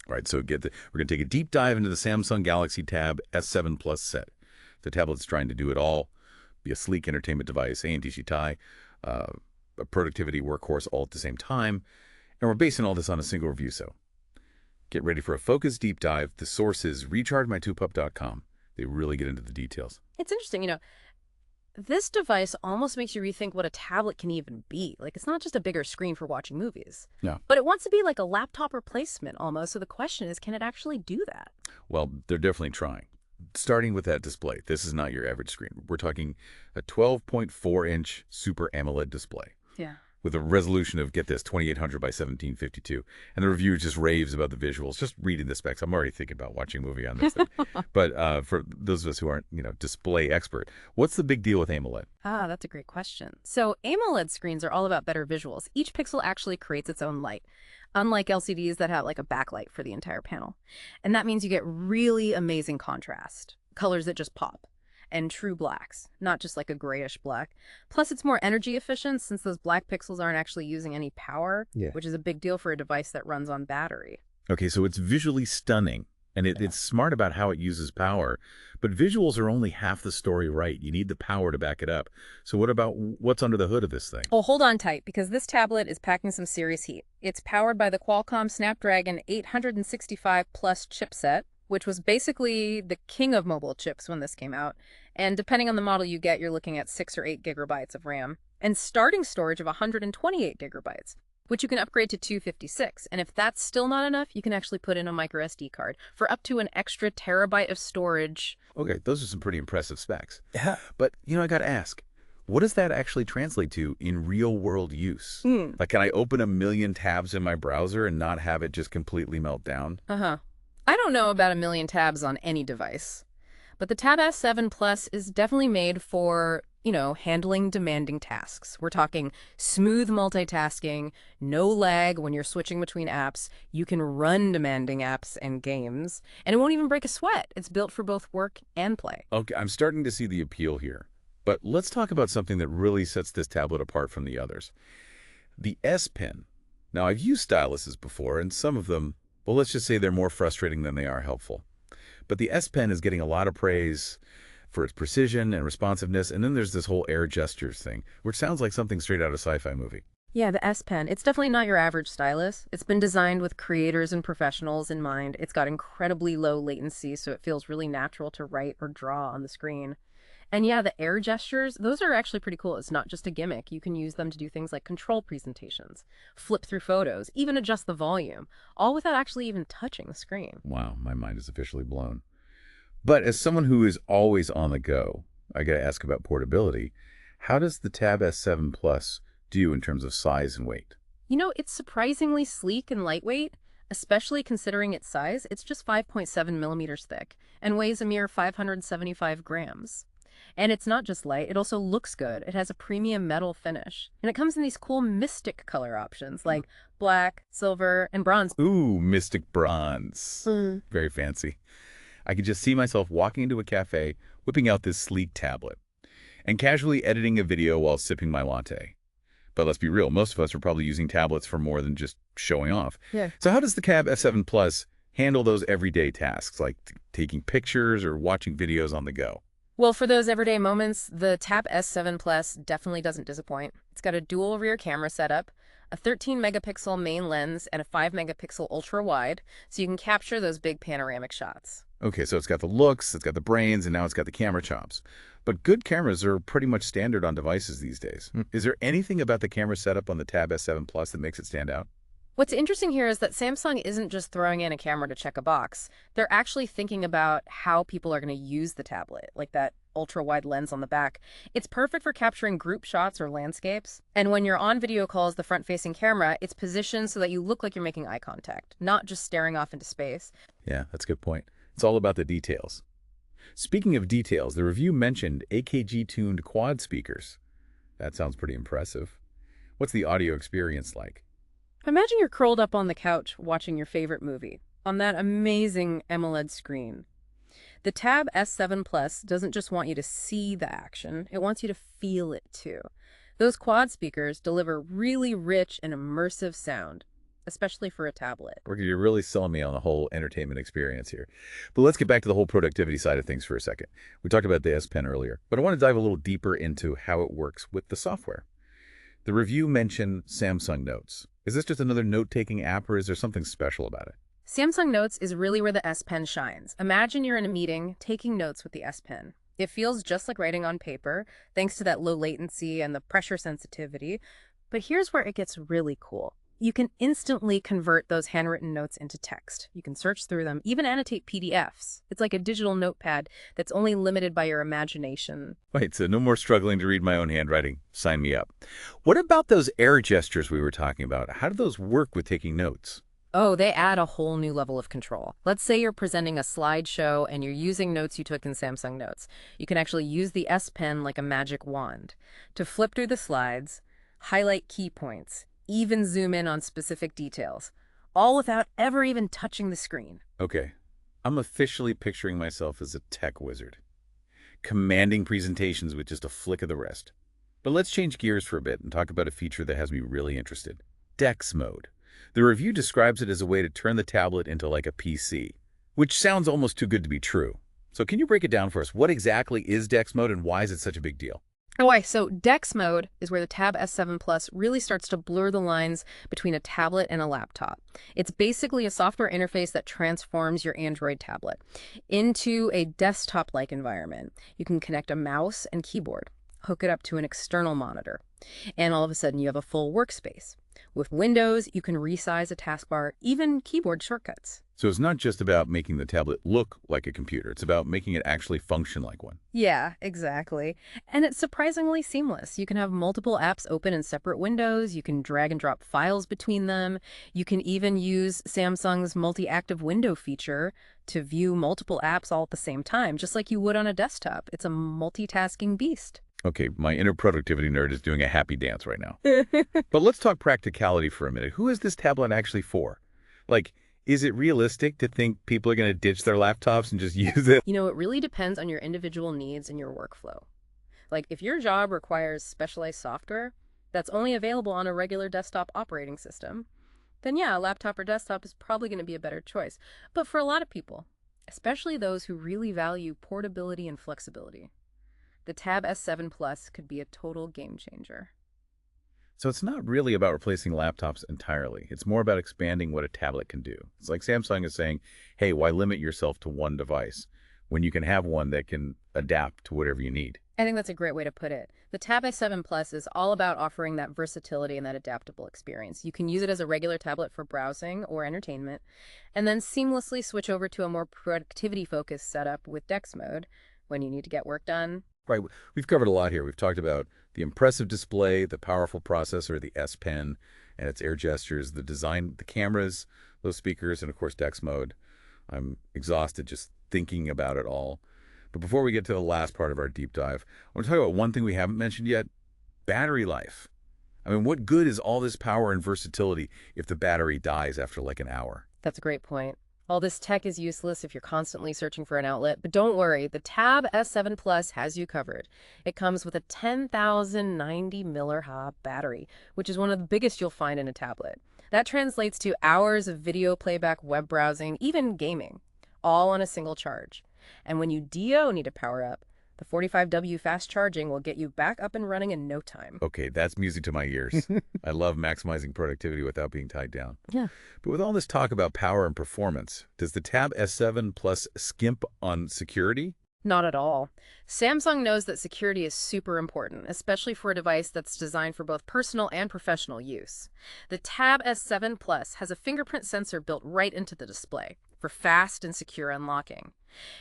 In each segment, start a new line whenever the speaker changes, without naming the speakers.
All right, so we're going to take a deep dive into the Samsung Galaxy Tab S7 Plus set. The tablet's trying to do it all, be a sleek entertainment device, ANTC tie, a productivity workhorse all at the same time, and we're basing all this on a single review, so get ready for a focused deep dive. The source is RechargeMyTopup.com. They really get into the details.
It's interesting, this device almost makes you rethink what a tablet can even be. Like, it's not just a bigger screen for watching movies.
No.
But it wants to be like a laptop replacement almost. So the question is, can it actually do that?
Well, they're definitely trying. Starting with that display, this is not your average screen. We're talking a 12.4-inch Super AMOLED display.
Yeah.
With a resolution of, get this, 2800 by 1752. And the review just raves about the visuals. Just reading the specs, I'm already thinking about watching a movie on this thing. But for those of us who aren't, display expert, what's the big deal with AMOLED?
Ah, that's a great question. So AMOLED screens are all about better visuals. Each pixel actually creates its own light, unlike LCDs that have like a backlight for the entire panel. And that means you get really amazing contrast, colors that just pop, and true blacks, not just like a grayish black. Plus, it's more energy efficient since those black pixels aren't actually using any power, which is a big deal for a device that runs on battery.
Okay, so it's visually stunning, and it's smart about how it uses power, but visuals are only half the story right. You need the power to back it up. So what about what's under the hood of this thing?
Oh, hold on tight, because this tablet is packing some serious heat. It's powered by the Qualcomm Snapdragon 865 Plus chipset, which was basically the king of mobile chips when this came out. And depending on the model you get, you're looking at 6 or 8 gigabytes of RAM and starting storage of 128 gigabytes, which you can upgrade to 256. And if that's still not enough, you can actually put in a micro SD card for up to an extra terabyte of storage.
Okay, those are some pretty impressive specs.
Yeah.
But, I got to ask, what does that actually translate to in real-world use? Like, can I open 1 million tabs in my browser and not have it just completely melt down?
I don't know about 1 million tabs on any device, but the Tab S7 Plus is definitely made for, handling demanding tasks. We're talking smooth multitasking, no lag when you're switching between apps. You can run demanding apps and games, and it won't even break a sweat. It's built for both work and play.
Okay, I'm starting to see the appeal here. But let's talk about something that really sets this tablet apart from the others. The S Pen. Now, I've used styluses before, and some of them, well, let's just say they're more frustrating than they are helpful. But the S Pen is getting a lot of praise for its precision and responsiveness, and then there's this whole air gestures thing, which sounds like something straight out of a sci-fi movie.
Yeah, the S Pen. It's definitely not your average stylus. It's been designed with creators and professionals in mind. It's got incredibly low latency, so it feels really natural to write or draw on the screen. And yeah, the air gestures, those are actually pretty cool. It's not just a gimmick. You can use them to do things like control presentations, flip through photos, even adjust the volume, all without actually even touching the screen.
Wow, my mind is officially blown. But as someone who is always on the go, I got to ask about portability. How does the Tab S7 Plus do in terms of size and weight?
It's surprisingly sleek and lightweight, especially considering its size. It's just 5.7 millimeters thick and weighs a mere 575 grams. And it's not just light, it also looks good. It has a premium metal finish. And it comes in these cool mystic color options like black, silver, and bronze.
Ooh, mystic bronze. Very fancy. I could just see myself walking into a cafe, whipping out this sleek tablet, and casually editing a video while sipping my latte. But let's be real, most of us are probably using tablets for more than just showing off.
Yeah.
So how does the Tab S7 Plus handle those everyday tasks, like taking pictures or watching videos on the go?
Well, for those everyday moments, the Tab S7 Plus definitely doesn't disappoint. It's got a dual rear camera setup, a 13-megapixel main lens, and a 5-megapixel ultra-wide, so you can capture those big panoramic shots.
Okay, so it's got the looks, it's got the brains, and now it's got the camera chops. But good cameras are pretty much standard on devices these days. Is there anything about the camera setup on the Tab S7 Plus that makes it stand out?
What's interesting here is that Samsung isn't just throwing in a camera to check a box. They're actually thinking about how people are going to use the tablet, like that ultra-wide lens on the back. It's perfect for capturing group shots or landscapes. And when you're on video calls, the front-facing camera, it's positioned so that you look like you're making eye contact, not just staring off into space.
Yeah, that's a good point. It's all about the details. Speaking of details, the review mentioned AKG-tuned quad speakers. That sounds pretty impressive. What's the audio experience like?
Imagine you're curled up on the couch watching your favorite movie on that amazing AMOLED screen. The Tab S7 Plus doesn't just want you to see the action, it wants you to feel it too. Those quad speakers deliver really rich and immersive sound. especially for a tablet.
You're really selling me on the whole entertainment experience here. But let's get back to the whole productivity side of things for a second. We talked about the S Pen earlier, but I want to dive a little deeper into how it works with the software. The review mentioned Samsung Notes. Is this just another note-taking app, or is there something special about it?
Samsung Notes is really where the S Pen shines. Imagine you're in a meeting taking notes with the S Pen. It feels just like writing on paper, thanks to that low latency and the pressure sensitivity. But here's where it gets really cool. You can instantly convert those handwritten notes into text. You can search through them, even annotate PDFs. It's like a digital notepad that's only limited by your imagination.
Wait, so no more struggling to read my own handwriting. Sign me up. What about those air gestures we were talking about? How do those work with taking notes?
Oh, they add a whole new level of control. Let's say you're presenting a slideshow and you're using notes you took in Samsung Notes. You can actually use the S Pen like a magic wand to flip through the slides, highlight key points, even zoom in on specific details, all without ever even touching the screen.
Okay, I'm officially picturing myself as a tech wizard, commanding presentations with just a flick of the wrist. But let's change gears for a bit and talk about a feature that has me really interested. DeX mode. The review describes it as a way to turn the tablet into like a PC, which sounds almost too good to be true. So can you break it down for us? What exactly is DeX mode and why is it such a big deal?
Okay, so DeX mode is where the Tab S7 Plus really starts to blur the lines between a tablet and a laptop. It's basically a software interface that transforms your Android tablet into a desktop-like environment. You can connect a mouse and keyboard, hook it up to an external monitor, and all of a sudden you have a full workspace. With Windows, you can resize a taskbar, even keyboard shortcuts.
So it's not just about making the tablet look like a computer. It's about making it actually function like one.
Yeah, exactly. And it's surprisingly seamless. You can have multiple apps open in separate windows. You can drag and drop files between them. You can even use Samsung's multi-active window feature to view multiple apps all at the same time, just like you would on a desktop. It's a multitasking beast.
Okay, my inner productivity nerd is doing a happy dance right now. But let's talk practicality for a minute. Who is this tablet actually for? Like, is it realistic to think people are going to ditch their laptops and just use it?
You know, it really depends on your individual needs and your workflow. Like, if your job requires specialized software that's only available on a regular desktop operating system, then yeah, a laptop or desktop is probably going to be a better choice. But for a lot of people, especially those who really value portability and flexibility, the Tab S7 Plus could be a total game changer.
So it's not really about replacing laptops entirely. It's more about expanding what a tablet can do. It's like Samsung is saying, hey, why limit yourself to one device when you can have one that can adapt to whatever you need?
I think that's a great way to put it. The Tab S7 Plus is all about offering that versatility and that adaptable experience. You can use it as a regular tablet for browsing or entertainment, and then seamlessly switch over to a more productivity-focused setup with DeX mode when you need to get work done.
Right. We've covered a lot here. We've talked about the impressive display, the powerful processor, the S Pen, and its air gestures, the design, the cameras, those speakers, and of course, DeX mode. I'm exhausted just thinking about it all. But before we get to the last part of our deep dive, I want to talk about one thing we haven't mentioned yet, battery life. I mean, what good is all this power and versatility if the battery dies after like an hour?
That's a great point. All this tech is useless if you're constantly searching for an outlet, but don't worry, the Tab S7 Plus has you covered. It comes with a 10,090 mAh battery, which is one of the biggest you'll find in a tablet. That translates to hours of video playback, web browsing, even gaming, all on a single charge. And when you need to power up, the 45W fast charging will get you back up and running in no time.
Okay, that's music to my ears. I love maximizing productivity without being tied down.
Yeah.
But with all this talk about power and performance, does the Tab S7 Plus skimp on security?
Not at all. Samsung knows that security is super important, especially for a device that's designed for both personal and professional use. The Tab S7 Plus has a fingerprint sensor built right into the display for fast and secure unlocking.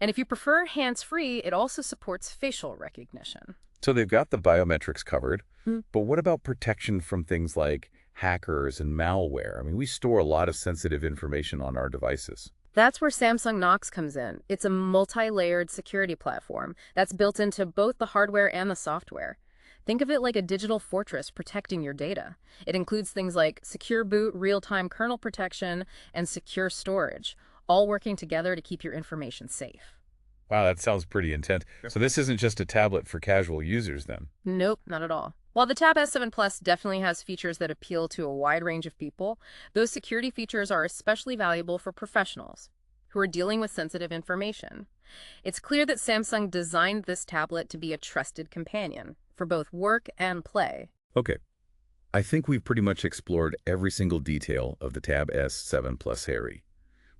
And if you prefer hands-free, it also supports facial recognition.
So they've got the biometrics covered, but what about protection from things like hackers and malware? I mean, we store a lot of sensitive information on our devices.
That's where Samsung Knox comes in. It's a multi-layered security platform that's built into both the hardware and the software. Think of it like a digital fortress protecting your data. It includes things like secure boot, real-time kernel protection, and secure storage, all working together to keep your information safe.
Wow, that sounds pretty intense. So this isn't just a tablet for casual users then?
Nope, not at all. While the Tab S7 Plus definitely has features that appeal to a wide range of people, those security features are especially valuable for professionals who are dealing with sensitive information. It's clear that Samsung designed this tablet to be a trusted companion for both work and play.
Okay, I think we've pretty much explored every single detail of the Tab S7 Plus Harry.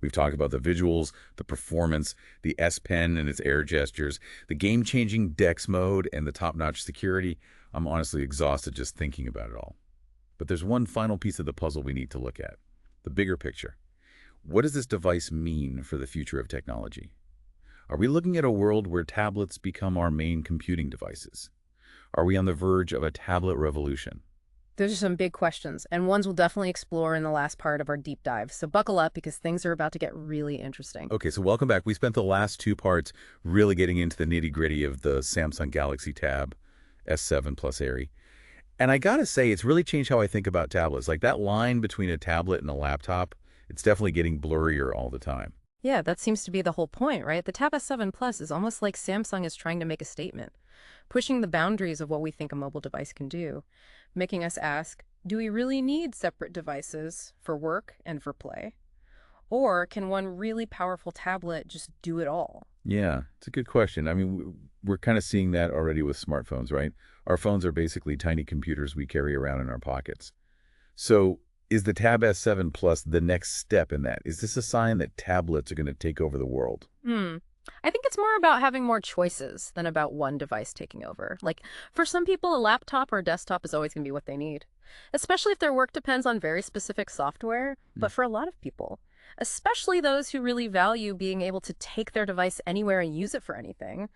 We've talked about the visuals, the performance, the S Pen and its air gestures, the game-changing DeX mode, and the top-notch security. I'm honestly exhausted just thinking about it all. But there's one final piece of the puzzle we need to look at, the bigger picture. What does this device mean for the future of technology? Are we looking at a world where tablets become our main computing devices? Are we on the verge of a tablet revolution?
Those are some big questions, and ones we'll definitely explore in the last part of our deep dive. So buckle up because things are about to get really interesting.
Okay, so welcome back. We spent the last two parts really getting into the nitty-gritty of the Samsung Galaxy Tab S7 Plus Airy. And I gotta say, it's really changed how I think about tablets. Like that line between a tablet and a laptop, it's definitely getting blurrier all the time.
Yeah, that seems to be the whole point, right? The Tab S7 Plus is almost like Samsung is trying to make a statement, pushing the boundaries of what we think a mobile device can do, making us ask, do we really need separate devices for work and for play? Or can one really powerful tablet just do it all?
Yeah, it's a good question. I mean, we're kind of seeing that already with smartphones, right? Our phones are basically tiny computers we carry around in our pockets. So is the Tab S7 Plus the next step in that? Is this a sign that tablets are going to take over the world?
I think it's more about having more choices than about one device taking over. Like, for some people, a laptop or a desktop is always going to be what they need, especially if their work depends on very specific software. But for a lot of people, especially those who really value being able to take their device anywhere and use it for anything,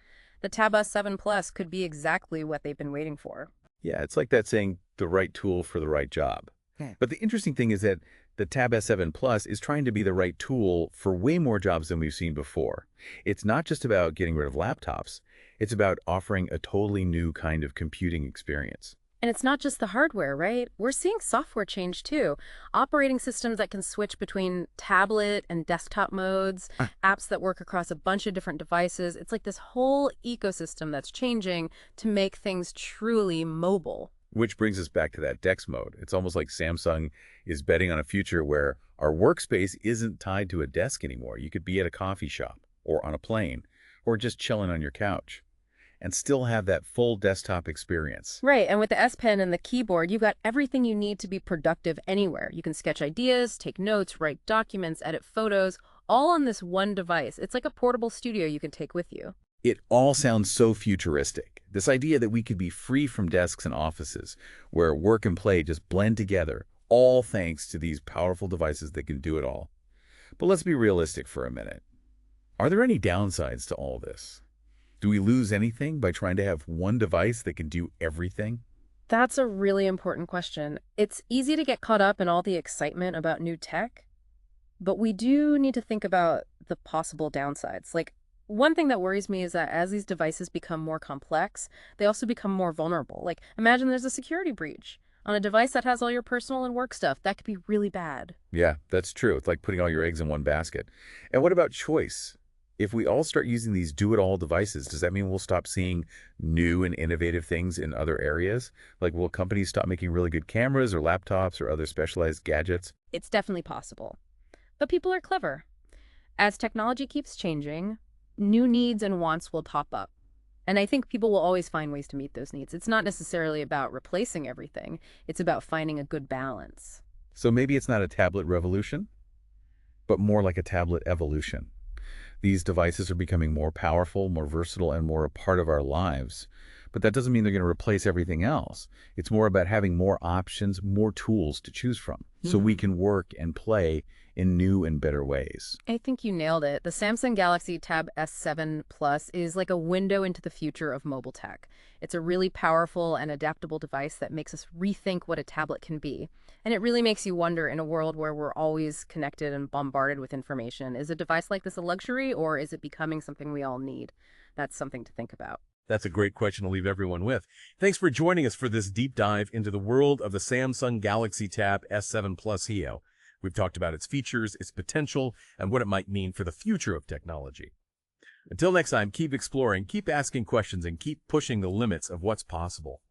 the Tab S7 Plus could be exactly what they've been waiting for.
Yeah, it's like that saying, the right tool for the right job. But the interesting thing is that the Tab S7 Plus is trying to be the right tool for way more jobs than we've seen before. It's not just about getting rid of laptops. It's about offering a totally new kind of computing experience.
And it's not just the hardware, right? We're seeing software change too. Operating systems that can switch between tablet and desktop modes, apps that work across a bunch of different devices. It's like this whole ecosystem that's changing to make things truly mobile.
Which brings us back to that DeX mode. It's almost like Samsung is betting on a future where our workspace isn't tied to a desk anymore. You could be at a coffee shop or on a plane or just chilling on your couch and still have that full desktop experience.
Right, and with the S Pen and the keyboard, you've got everything you need to be productive anywhere. You can sketch ideas, take notes, write documents, edit photos, all on this one device. It's like a portable studio you can take with you.
It all sounds so futuristic. This idea that we could be free from desks and offices, where work and play just blend together, all thanks to these powerful devices that can do it all. But let's be realistic for a minute. Are there any downsides to all this? Do we lose anything by trying to have one device that can do everything?
That's a really important question. It's easy to get caught up in all the excitement about new tech, but we do need to think about the possible downsides. Like, one thing that worries me is that as these devices become more complex, they also become more vulnerable. Like, imagine there's a security breach on a device that has all your personal and work stuff. That could be really bad.
Yeah, that's true. It's like putting all your eggs in one basket. And what about choice? If we all start using these do-it-all devices, does that mean we'll stop seeing new and innovative things in other areas? Like, will companies stop making really good cameras or laptops or other specialized gadgets?
It's definitely possible. But people are clever. As technology keeps changing, new needs and wants will pop up. And I think people will always find ways to meet those needs. It's not necessarily about replacing everything. It's about finding a good balance.
So maybe it's not a tablet revolution, but more like a tablet evolution. These devices are becoming more powerful, more versatile, and more a part of our lives. But that doesn't mean they're going to replace everything else. It's more about having more options, more tools to choose from, so we can work and play in new and better ways.
I think you nailed it. The Samsung Galaxy Tab S7 Plus is like a window into the future of mobile tech. It's a really powerful and adaptable device that makes us rethink what a tablet can be. And it really makes you wonder, in a world where we're always connected and bombarded with information, is a device like this a luxury, or is it becoming something we all need? That's something to think about.
That's a great question to leave everyone with. Thanks for joining us for this deep dive into the world of the Samsung Galaxy Tab S7 Plus Heo. We've talked about its features, its potential, and what it might mean for the future of technology. Until next time, keep exploring, keep asking questions, and keep pushing the limits of what's possible.